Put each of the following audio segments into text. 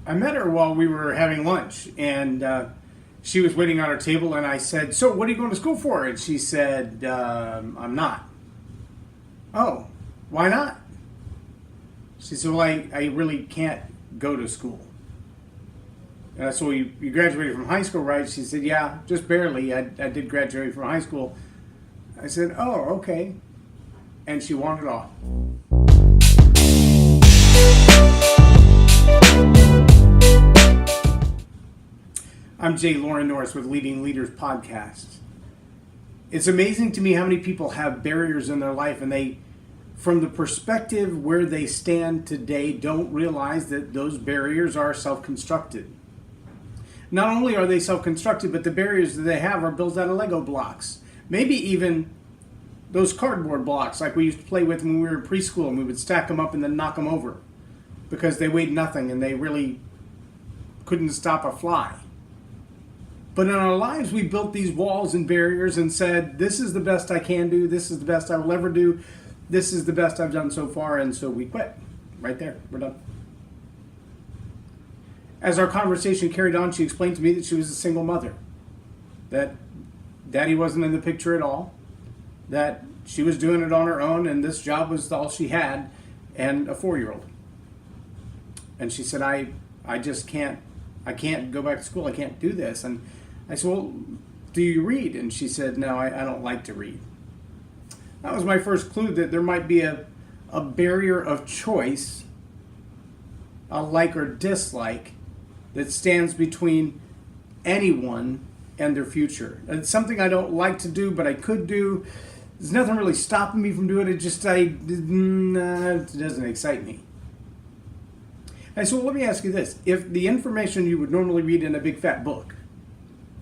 I met her while we were having lunch, and she was waiting on our table, and I said, "So, what are you going to school for?" And she said, "I'm not." "Oh, why not?" She said, "Well, I really can't go to school." And I said, "Well, you graduated from high school, right?" She said, "Yeah, just barely. I did graduate from high school." I said, "Oh, okay." And she wandered off. I'm J Loren Norris with Leading Leaders Podcast. It's amazing to me how many people have barriers in their life, and they, from the perspective where they stand today, don't realize that those barriers are self-constructed. Not only are they self-constructed, but the barriers that they have are built out of Lego blocks. Maybe even those cardboard blocks like we used to play with when we were in preschool, and we would stack them up and then knock them over because they weighed nothing and they really couldn't stop a fly. But in our lives, we built these walls and barriers and said, this is the best I can do, this is the best I will ever do, this is the best I've done so far, and so we quit. Right there, we're done. As our conversation carried on, she explained to me that she was a single mother, that daddy wasn't in the picture at all, that she was doing it on her own, and this job was all she had, and a 4-year-old. And she said, I just can't go back to school, I can't do this. And I said, well, do you read? And she said, no, I don't like to read. That was my first clue that there might be a barrier of choice, a like or dislike, that stands between anyone and their future. It's something I don't like to do, but I could do. There's nothing really stopping me from doing it. It doesn't excite me. And so let me ask you this. If the information you would normally read in a big fat book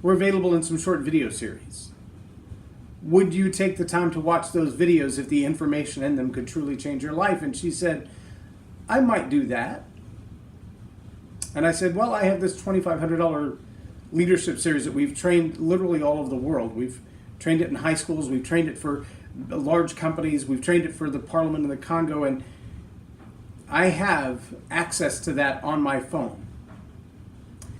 were available in some short video series, would you take the time to watch those videos if the information in them could truly change your life? And she said, I might do that. And I said, well, I have this $2,500 leadership series that we've trained literally all over the world. We've trained it in high schools, we've trained it for large companies, we've trained it for the Parliament in the Congo, and I have access to that on my phone.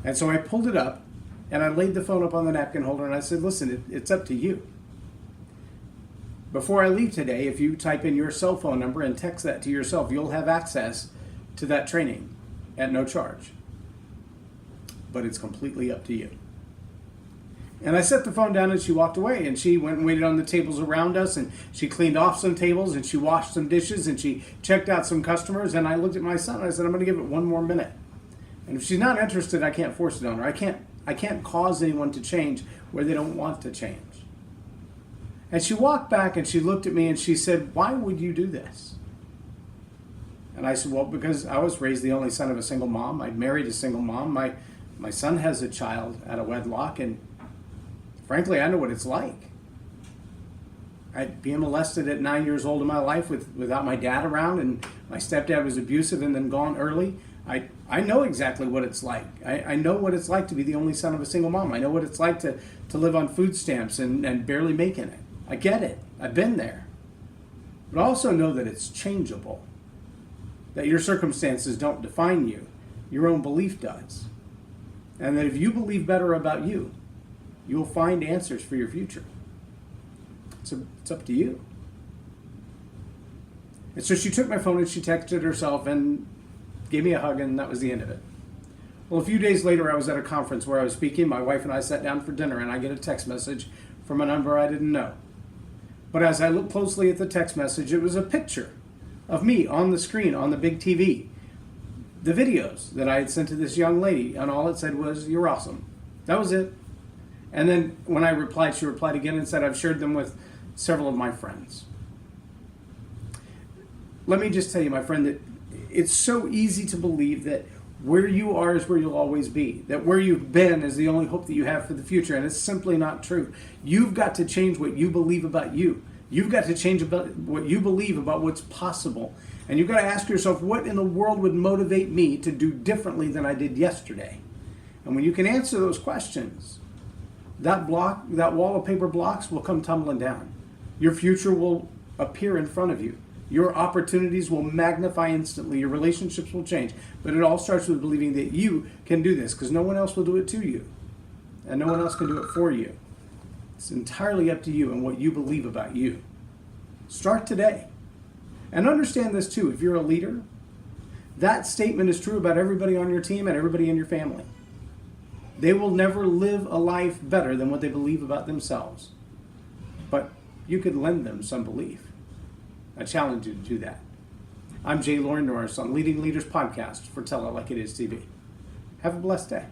And so I pulled it up, and I laid the phone up on the napkin holder, and I said, listen, it's up to you. Before I leave today, if you type in your cell phone number and text that to yourself, you'll have access to that training at no charge. But it's completely up to you. And I set the phone down, and she walked away, and she went and waited on the tables around us, and she cleaned off some tables, and she washed some dishes, and she checked out some customers. And I looked at my son, and I said, I'm going to give it one more minute. And if she's not interested, I can't force it on her. I can't cause anyone to change where they don't want to change. And she walked back, and she looked at me, and she said, why would you do this? And I said, well, because I was raised the only son of a single mom. I married a single mom. My son has a child out of wedlock, and frankly, I know what it's like. I'd be molested at 9 years old in my life without my dad around, and my stepdad was abusive and then gone early. I know exactly what it's like. I know what it's like to be the only son of a single mom. I know what it's like to live on food stamps and barely making it. I get it. I've been there. But I also know that it's changeable, that your circumstances don't define you. Your own belief does. And that if you believe better about you, you'll find answers for your future. So it's up to you. And so she took my phone and she texted herself and gave me a hug, and that was the end of it. Well, a few days later, I was at a conference where I was speaking. My wife and I sat down for dinner, and I get a text message from a number I didn't know. But as I looked closely at the text message, it was a picture of me on the screen, on the big TV. The videos that I had sent to this young lady, and all it said was, you're awesome. That was it. And then when I replied, she replied again and said, I've shared them with several of my friends. Let me just tell you, my friend, that it's so easy to believe that where you are is where you'll always be, that where you've been is the only hope that you have for the future, and it's simply not true. You've got to change what you believe about you. You've got to change about what you believe about what's possible. And you've got to ask yourself, what in the world would motivate me to do differently than I did yesterday? And when you can answer those questions, that wall of paper blocks will come tumbling down. Your future will appear in front of you. Your opportunities will magnify instantly. Your relationships will change. But it all starts with believing that you can do this, because no one else will do it to you. And no one else can do it for you. It's entirely up to you and what you believe about you. Start today. And understand this too, if you're a leader, that statement is true about everybody on your team and everybody in your family. They will never live a life better than what they believe about themselves. But you could lend them some belief. I challenge you to do that. I'm J Loren Norris on Leading Leaders Podcast for Tell It Like It Is TV. Have a blessed day.